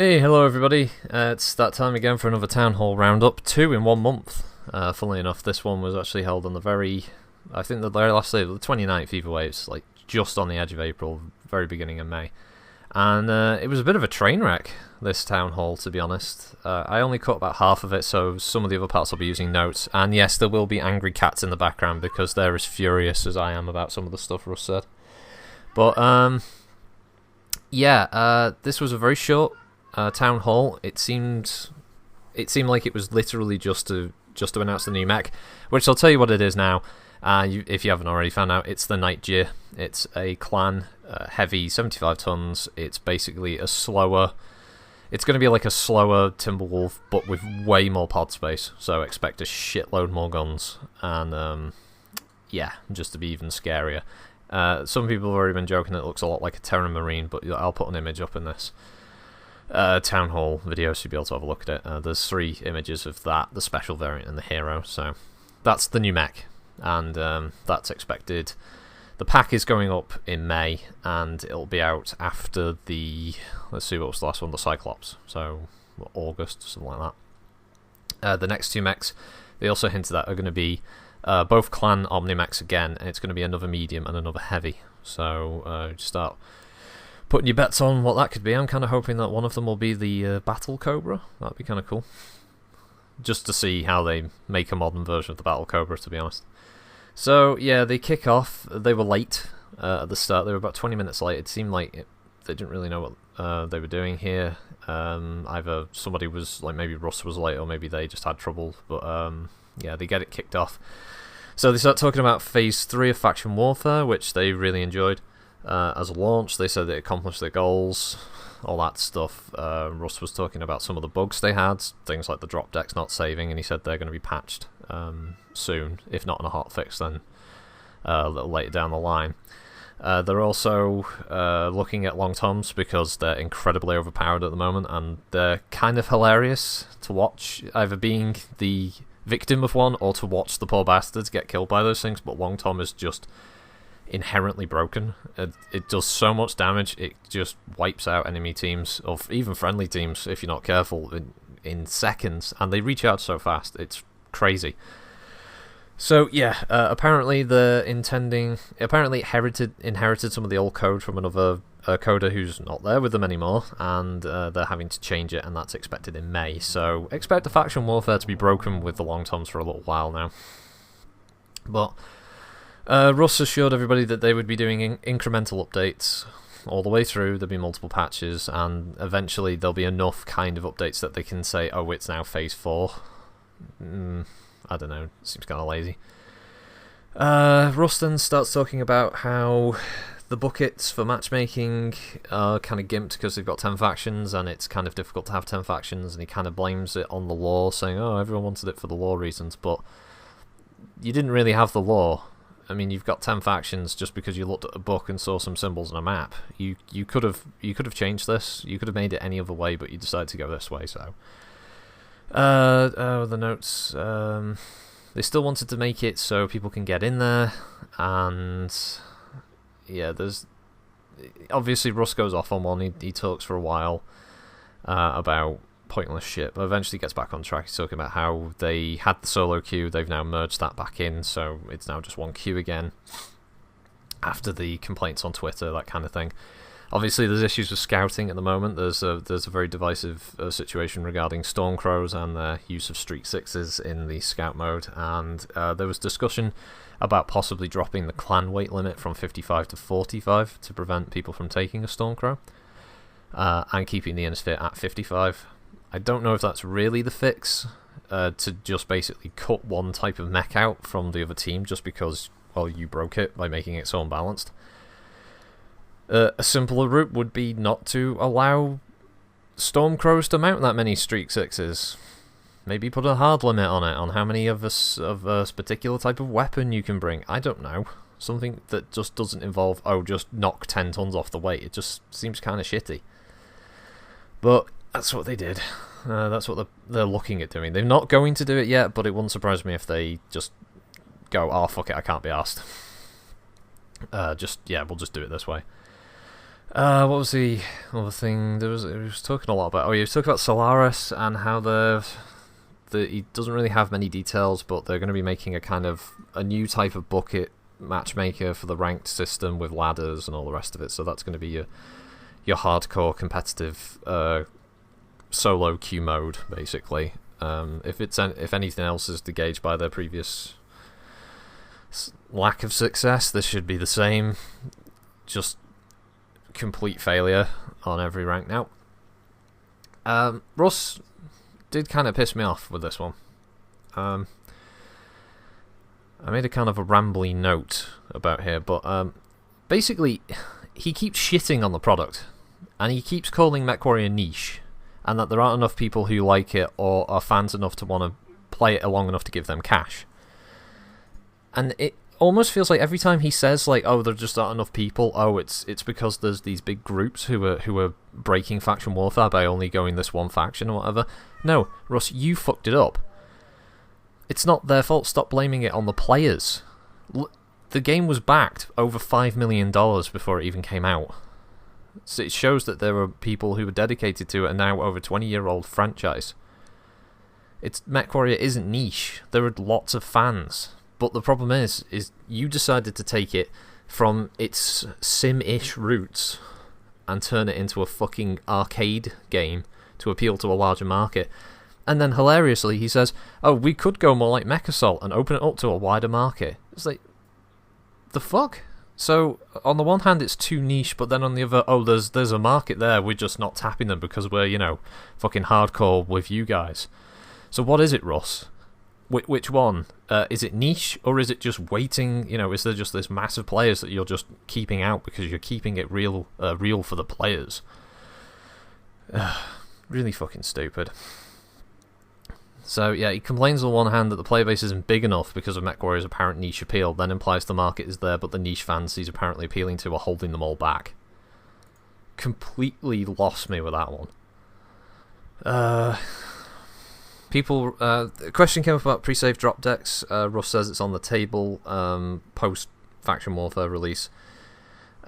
Hey, hello everybody. It's that time again for another Town Hall Roundup, 2 in 1 month. Funnily enough, this one was actually held on I think the very last day, the 29th either way. It's like just on the edge of April, very beginning of May. And it was a bit of a train wreck, this Town Hall, to be honest. I only cut about half of it, so some of the other parts I'll be using notes. And yes, there will be angry cats in the background because they're as furious as I am about some of the stuff Russ said. But, this was a very short Town Hall. It seemed like it was literally just to announce the new mech, which I'll tell you what it is now. If you haven't already found out, it's the Nightgear. It's a clan heavy 75 tons. It's basically it's going to be like a slower Timberwolf, but with way more pod space. So expect a shitload more guns, and just to be even scarier. Some people have already been joking that it looks a lot like a Terran Marine, but I'll put an image up in this Town Hall video so you'll be able to have a look at it. There's 3 images of that, the special variant and the hero. So that's the new mech, and that's expected. The pack is going up in May, and it'll be out after let's see, what was the last one? The Cyclops. So August, something like that. The next 2 mechs, they also hinted at, are going to be both clan Omni-mechs again, and it's going to be another medium and another heavy. So start putting your bets on what that could be. I'm kind of hoping that one of them will be the Battle Cobra. That'd be kind of cool. Just to see how they make a modern version of the Battle Cobra, to be honest. So, yeah, they kick off. They were late at the start. They were about 20 minutes late. It seemed like they didn't really know what they were doing here. Either somebody was, like maybe Russ was late, or maybe they just had trouble. But, they get it kicked off. So they start talking about Phase 3 of Faction Warfare, which they really enjoyed. As a launch, they said they accomplished their goals, all that stuff. Russ was talking about some of the bugs they had, things like the drop decks not saving, and he said they're going to be patched soon, if not in a hot fix, then a little later down the line. They're also looking at long toms because they're incredibly overpowered at the moment, and they're kind of hilarious to watch, either being the victim of one or to watch the poor bastards get killed by those things. But long tom is just inherently broken. It does so much damage, it just wipes out enemy teams, or even friendly teams if you're not careful, in seconds, and they recharge so fast, it's crazy. So yeah, apparently it inherited some of the old code from another coder who's not there with them anymore, and they're having to change it, and that's expected in May. So expect the faction warfare to be broken with the long toms for a little while now. But Russ assured everybody that they would be doing incremental updates all the way through. There'll be multiple patches, and eventually there'll be enough kind of updates that they can say, oh, it's now Phase 4. I don't know, seems kind of lazy. Russ then starts talking about how the buckets for matchmaking are kind of gimped because they've got 10 factions, and it's kind of difficult to have 10 factions, and he kind of blames it on the law, saying, oh, everyone wanted it for the law reasons, but you didn't really have the law. I mean, you've got 10 factions just because you looked at a book and saw some symbols on a map. You could have changed this. You could have made it any other way, but you decided to go this way. So, the notes. They still wanted to make it so people can get in there, and yeah, there's obviously Russ goes off on one. He talks for a while about pointless shit, but eventually gets back on track. He's talking about how they had the solo queue, they've now merged that back in, so it's now just one queue again after the complaints on Twitter, that kind of thing. Obviously there's issues with scouting at the moment. There's a very divisive situation regarding Stormcrows and their use of Streak 6s in the scout mode, and there was discussion about possibly dropping the clan weight limit from 55 to 45 to prevent people from taking a Stormcrow, and keeping the Innisphere at 55. I don't know if that's really the fix, to just basically cut one type of mech out from the other team just because, well, you broke it by making it so unbalanced. A simpler route would be not to allow Stormcrows to mount that many Streak 6s. Maybe put a hard limit on it, on how many of a particular type of weapon you can bring. I don't know. Something that just doesn't involve, just knock 10 tons off the weight. It just seems kind of shitty. But that's what they did. That's what they're looking at doing. They're not going to do it yet, but it wouldn't surprise me if they just go, oh, fuck it, I can't be arsed. We'll just do it this way. What was the other thing? He was talking a lot about. Oh, he was talking about Solaris and how he doesn't really have many details, but they're going to be making a new type of bucket matchmaker for the ranked system with ladders and all the rest of it. So that's going to be your hardcore competitive solo queue mode, basically. If anything else is to gauge by their previous lack of success, this should be the same. Just complete failure on every rank now. Russ did kind of piss me off with this one. I made a kind of a rambly note about here, but basically he keeps shitting on the product, and he keeps calling MechWarrior niche, and that there aren't enough people who like it or are fans enough to want to play it long enough to give them cash. And it almost feels like every time he says, like, oh, there just aren't enough people, oh, it's because there's these big groups who are breaking faction warfare by only going this one faction or whatever. No, Russ, you fucked it up. It's not their fault. Stop blaming it on the players. The game was backed over $5 million before it even came out. So it shows that there were people who were dedicated to it, and now over 20-year-old franchise. MechWarrior isn't niche. There are lots of fans. But the problem is you decided to take it from its sim-ish roots and turn it into a fucking arcade game to appeal to a larger market. And then hilariously he says, oh, we could go more like Mech Assault and open it up to a wider market. It's like, the fuck? So on the one hand it's too niche, but then on the other, oh, there's a market there, we're just not tapping them because we're, fucking hardcore with you guys. So what is it, Russ? Which one? Is it niche, or is it just waiting? Is there just this mass of players that you're just keeping out because you're keeping it real for the players? Really fucking stupid. So yeah, he complains on one hand that the player base isn't big enough because of MechWarrior's apparent niche appeal, then implies the market is there, but the niche fans he's apparently appealing to are holding them all back. Completely lost me with that one. A question came up about pre-save drop decks. Russ says it's on the table post Faction Warfare release,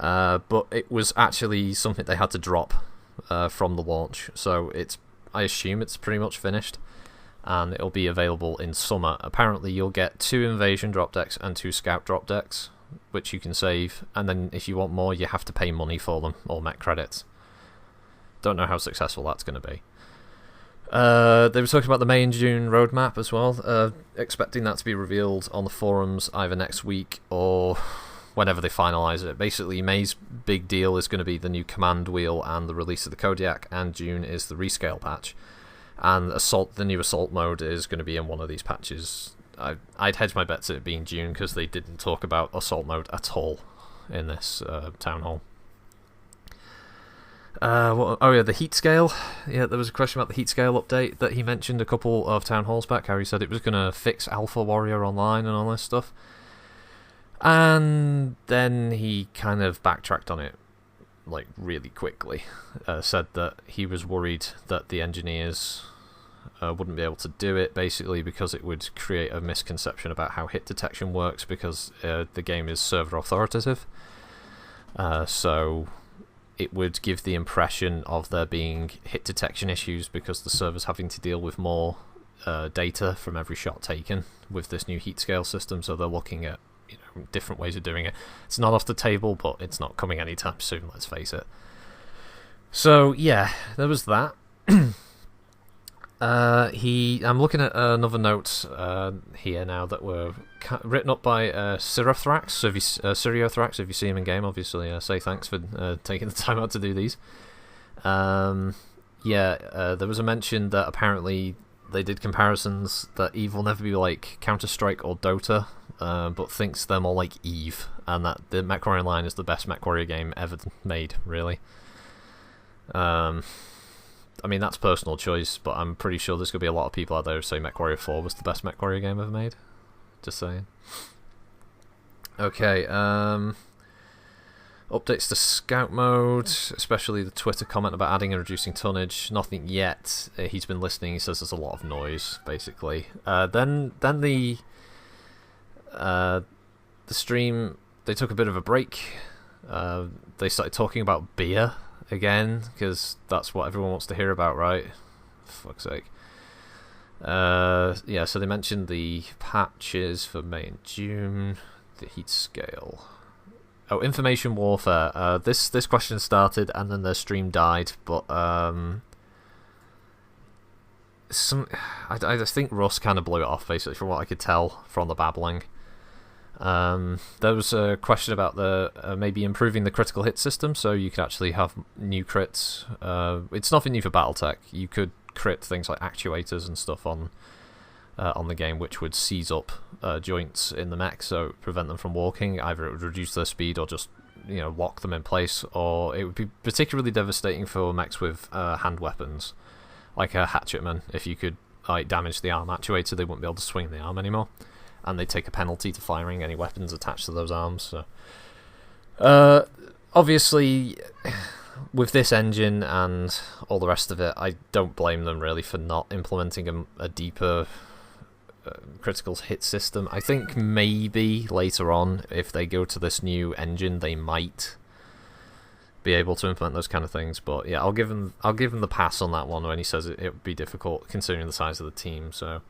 but it was actually something they had to drop from the launch. So I assume it's pretty much finished, and it'll be available in summer. Apparently, you'll get 2 invasion drop decks and 2 scout drop decks, which you can save, and then if you want more, you have to pay money for them or mech credits. Don't know how successful that's going to be. They were talking about the May and June roadmap as well, expecting that to be revealed on the forums either next week or whenever they finalise it. Basically, May's big deal is going to be the new command wheel and the release of the Kodiak, and June is the rescale patch. And the new assault mode is going to be in one of these patches. I'd hedge my bets at it being June because they didn't talk about assault mode at all in this town hall. The heat scale. Yeah, there was a question about the heat scale update that he mentioned a couple of town halls back. How he said it was going to fix Alpha Warrior Online and all this stuff. And then he kind of backtracked on it, like, really quickly. Said that he was worried that the engineers wouldn't be able to do it, basically because it would create a misconception about how hit detection works, because the game is server authoritative. So it would give the impression of there being hit detection issues because the server's having to deal with more data from every shot taken with this new heat scale system, so they're looking at different ways of doing it. It's not off the table, but it's not coming anytime soon, let's face it. So yeah, there was that. I'm looking at another note here now that were written up by Cyrothrax. So Cyrothrax, if you see him in game, obviously say thanks for taking the time out to do these. There was a mention that apparently they did comparisons that EVE will never be like Counter-Strike or Dota, but thinks they're more like EVE, and that the MechWarrior Online is the best MechWarrior game ever made, really. I mean, that's personal choice, but I'm pretty sure there's going to be a lot of people out there who say MechWarrior 4 was the best MechWarrior game ever made. Just saying. Okay, updates to Scout mode, especially the Twitter comment about adding and reducing tonnage. Nothing yet. He's been listening, he says there's a lot of noise, basically. Then the stream, they took a bit of a break They started talking about beer again, because that's what everyone wants to hear about, right? For fuck's sake. Yeah, so they mentioned the patches for May and June, the heat scale. Oh, information warfare. This question started and then their stream died, but I think Russ kind of blew it off, basically, from what I could tell from the babbling. There was a question about the maybe improving the critical hit system, so you could actually have new crits. It's nothing new for BattleTech. You could crit things like actuators and stuff on the game, which would seize up joints in the mech, so prevent them from walking. Either it would reduce their speed or just lock them in place, or it would be particularly devastating for mechs with hand weapons, like a hatchetman. If you could damage the arm actuator, they wouldn't be able to swing the arm anymore, and they'd take a penalty to firing any weapons attached to those arms. So, obviously, with this engine and all the rest of it, I don't blame them really for not implementing a deeper critical hit system. I think maybe later on, if they go to this new engine, they might be able to implement those kind of things. But yeah, I'll give him the pass on that one when he says it would be difficult considering the size of the team. So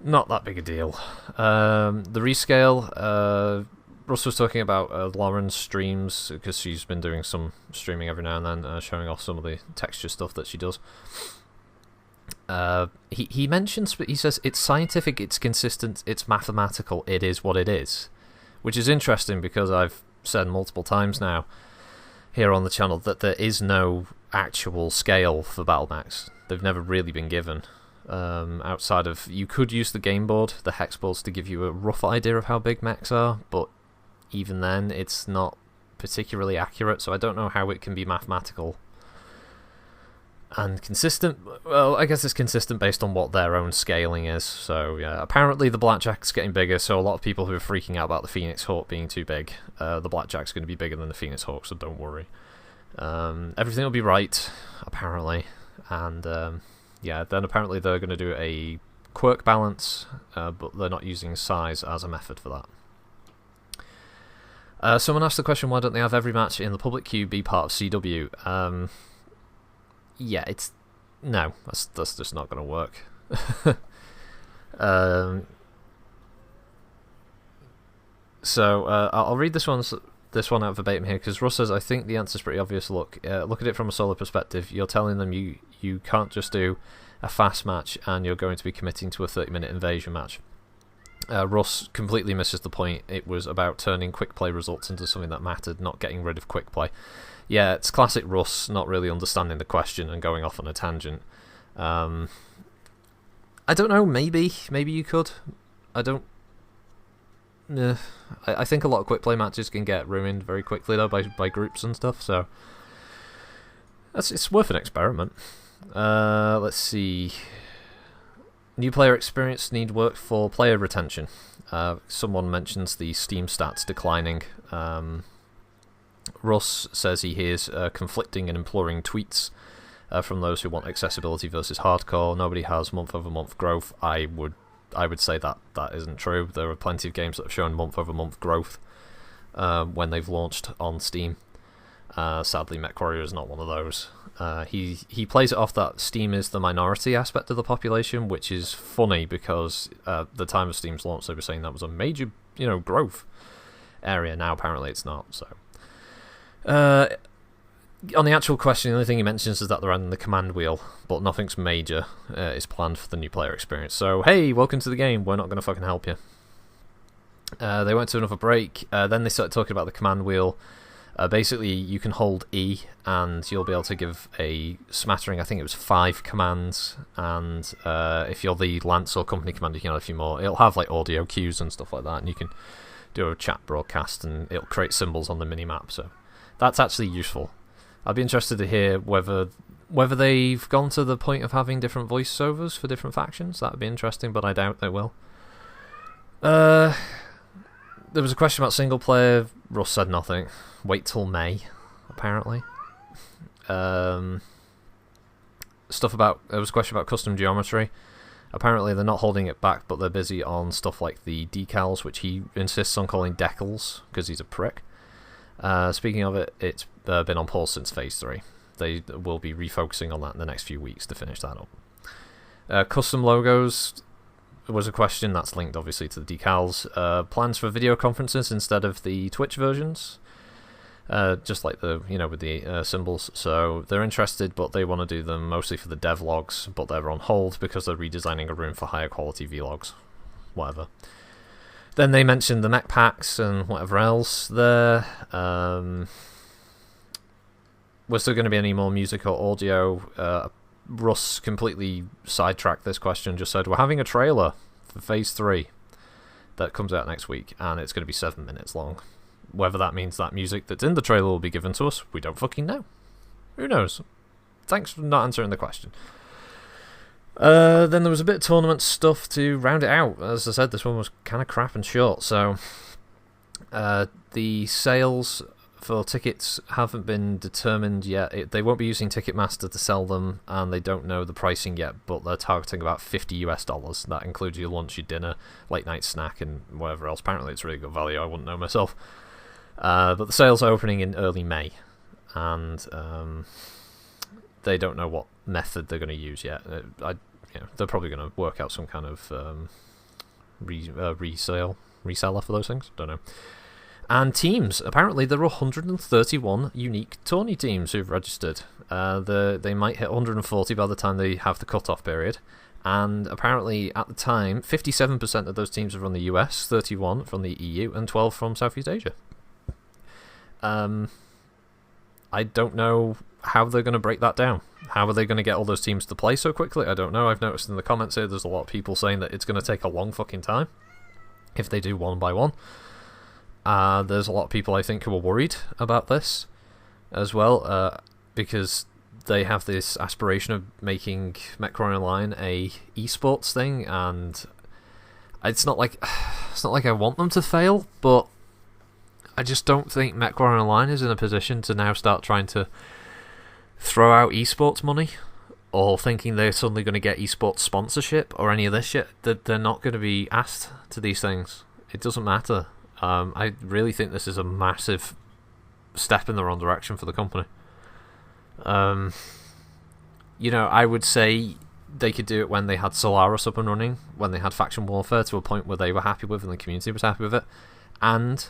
not that big a deal. The rescale. Russ was talking about Lauren's streams, because she's been doing some streaming every now and then, showing off some of the texture stuff that she does. He mentions, he says, it's scientific, it's consistent, it's mathematical, it is what it is. Which is interesting, because I've said multiple times now here on the channel that there is no actual scale for BattleMechs. They've never really been given. Outside of, you could use the game board, the hex boards, to give you a rough idea of how big mechs are, but even then it's not particularly accurate, so I don't know how it can be mathematical and consistent. Well, I guess it's consistent based on what their own scaling is. So yeah, apparently the Blackjack's getting bigger, so a lot of people who are freaking out about the Phoenix Hawk being too big, the Blackjack's going to be bigger than the Phoenix Hawk, so don't worry. Everything will be right, apparently. And yeah, then apparently they're going to do a quirk balance, but they're not using size as a method for that. Someone asked the question, why don't they have every match in the public queue be part of CW? Yeah, no, that's just not going to work. So I'll read this one out verbatim here, because Russ says, I think the answer's pretty obvious. Look at it from a solo perspective. You're telling them you can't just do a fast match and you're going to be committing to a 30-minute invasion match. Russ completely misses the point. It was about turning quick play results into something that mattered, not getting rid of quick play. Yeah, it's classic Russ not really understanding the question and going off on a tangent. I don't know, maybe you could. I don't... I think a lot of quick play matches can get ruined very quickly though by groups and stuff, so it's worth an experiment. Let's see. New player experience need work for player retention. Someone mentions the Steam stats declining. Russ says he hears conflicting and imploring tweets from those who want accessibility versus hardcore. Nobody has month-over-month growth. I would say that isn't true. There are plenty of games that have shown month-over-month growth when they've launched on Steam. Sadly, MechWarrior is not one of those. He plays it off that Steam is the minority aspect of the population, which is funny because the time of Steam's launch they were saying that was a major growth area. Now apparently it's not. So on the actual question, the only thing he mentions is that they're adding the command wheel, but nothing's major is planned for the new player experience. So hey, welcome to the game. We're not going to fucking help you. They went to another break. Then they started talking about the command wheel. Basically, you can hold E and you'll be able to give a smattering. I think it was 5 commands, and if you're the Lance or company commander, you can add a few more. It'll have like audio cues and stuff like that, and you can do a chat broadcast, and it'll create symbols on the minimap. So that's actually useful. I'd be interested to hear whether they've gone to the point of having different voiceovers for different factions. That would be interesting, but I doubt they will. There was a question about single player. Russ said nothing. Wait till May, apparently. There was a question about custom geometry. Apparently they're not holding it back, but they're busy on stuff like the decals, which he insists on calling decals because he's a prick. Speaking of it, it's been on pause since Phase 3. They will be refocusing on that in the next few weeks to finish that up. Custom logos was a question that's linked obviously to the decals. Plans for video conferences instead of the Twitch versions, just like the with the symbols. So they're interested, but they want to do them mostly for the devlogs, but they're on hold because they're redesigning a room for higher quality vlogs. Whatever. Then they mentioned the mech packs and whatever else there. Was there going to be any more music or audio? Russ completely sidetracked this question, just said, we're having a trailer for Phase 3 that comes out next week, and it's going to be 7 minutes long. Whether that means that music that's in the trailer will be given to us, we don't fucking know. Who knows? Thanks for not answering the question. Then there was a bit of tournament stuff to round it out. As I said, this one was kind of crap and short, so the sales for tickets haven't been determined yet. They won't be using Ticketmaster to sell them, and they don't know the pricing yet, but they're targeting about $50. That includes your lunch, your dinner, late night snack, and whatever else. Apparently it's really good value, I wouldn't know myself. But the sales are opening in early May, and they don't know what method they're going to use yet. They're probably going to work out some kind of reseller for those things. Don't know. And teams. Apparently there are 131 unique tourney teams who've registered. They might hit 140 by the time they have the cut-off period. And apparently at the time, 57% of those teams are from the US, 31 from the EU, and 12 from Southeast Asia. I don't know how they're going to break that down. How are they going to get all those teams to play so quickly? I don't know. I've noticed in the comments here there's a lot of people saying that it's going to take a long fucking time if they do one by one. There's a lot of people, I think, who are worried about this as well, because they have this aspiration of making Mech Online a esports thing, and it's not like I want them to fail, but I just don't think Mech Online is in a position to now start trying to throw out esports money, or thinking they're suddenly going to get esports sponsorship or any of this shit. They're not going to be asked to these things. It doesn't matter. I really think this is a massive step in the wrong direction for the company. I would say they could do it when they had Solaris up and running, when they had Faction Warfare to a point where they were happy with and the community was happy with it, and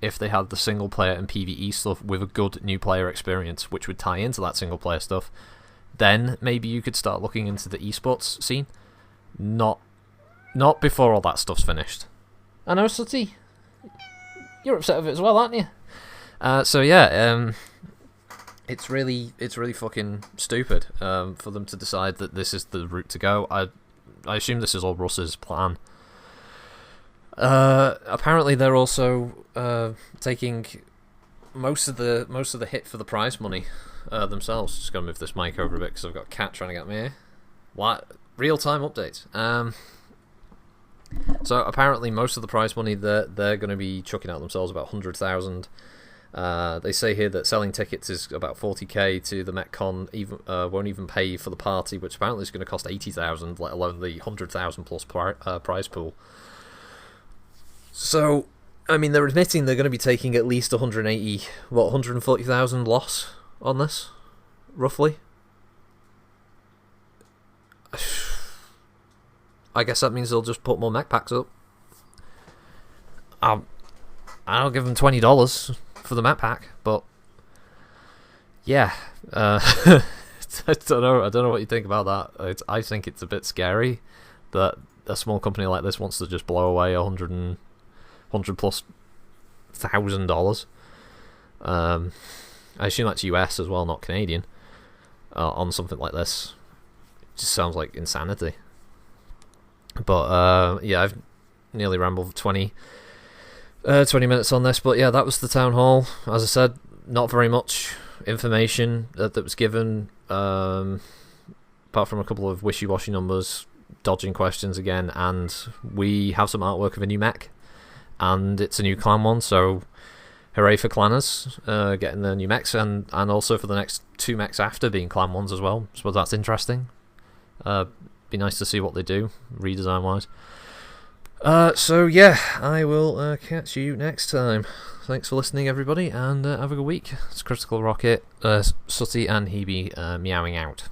if they had the single player and PvE stuff with a good new player experience, which would tie into that single player stuff, then maybe you could start looking into the esports scene. Not before all that stuff's finished. I know, Sutty. You're upset with it as well, aren't you? It's really fucking stupid for them to decide that this is the route to go. I assume this is all Russ's plan. Apparently, they're also taking most of the hit for the prize money themselves. Just gonna move this mic over a bit because I've got a cat trying to get me here. What? Real-time updates. So apparently most of the prize money they're going to be chucking out themselves, about 100,000. They say here that selling tickets is about 40k to the MechCon, won't even pay for the party, which apparently is going to cost 80,000, let alone the 100,000 plus prize pool. So, I mean, they're admitting they're going to be taking at least 140,000 loss on this, roughly. I guess that means they'll just put more mech packs up. I'll give them $20 for the mech pack, but yeah, I don't know what you think about that. I think it's a bit scary that a small company like this wants to just blow away $100 plus $1,000. I assume that's US as well, not Canadian, on something like this. It just sounds like insanity. But I've nearly rambled for 20 minutes on this. But yeah, that was the town hall. As I said, not very much information that was given, apart from a couple of wishy-washy numbers, dodging questions again, and we have some artwork of a new mech, and it's a new clan one, so hooray for clanners getting their new mechs, and also for the next two mechs after being clan ones as well. So that's interesting. Be nice to see what they do redesign wise. So yeah, I will catch you next time. Thanks for listening, everybody, and have a good week. It's Critical Rocket, Sooty, and Hebe meowing out.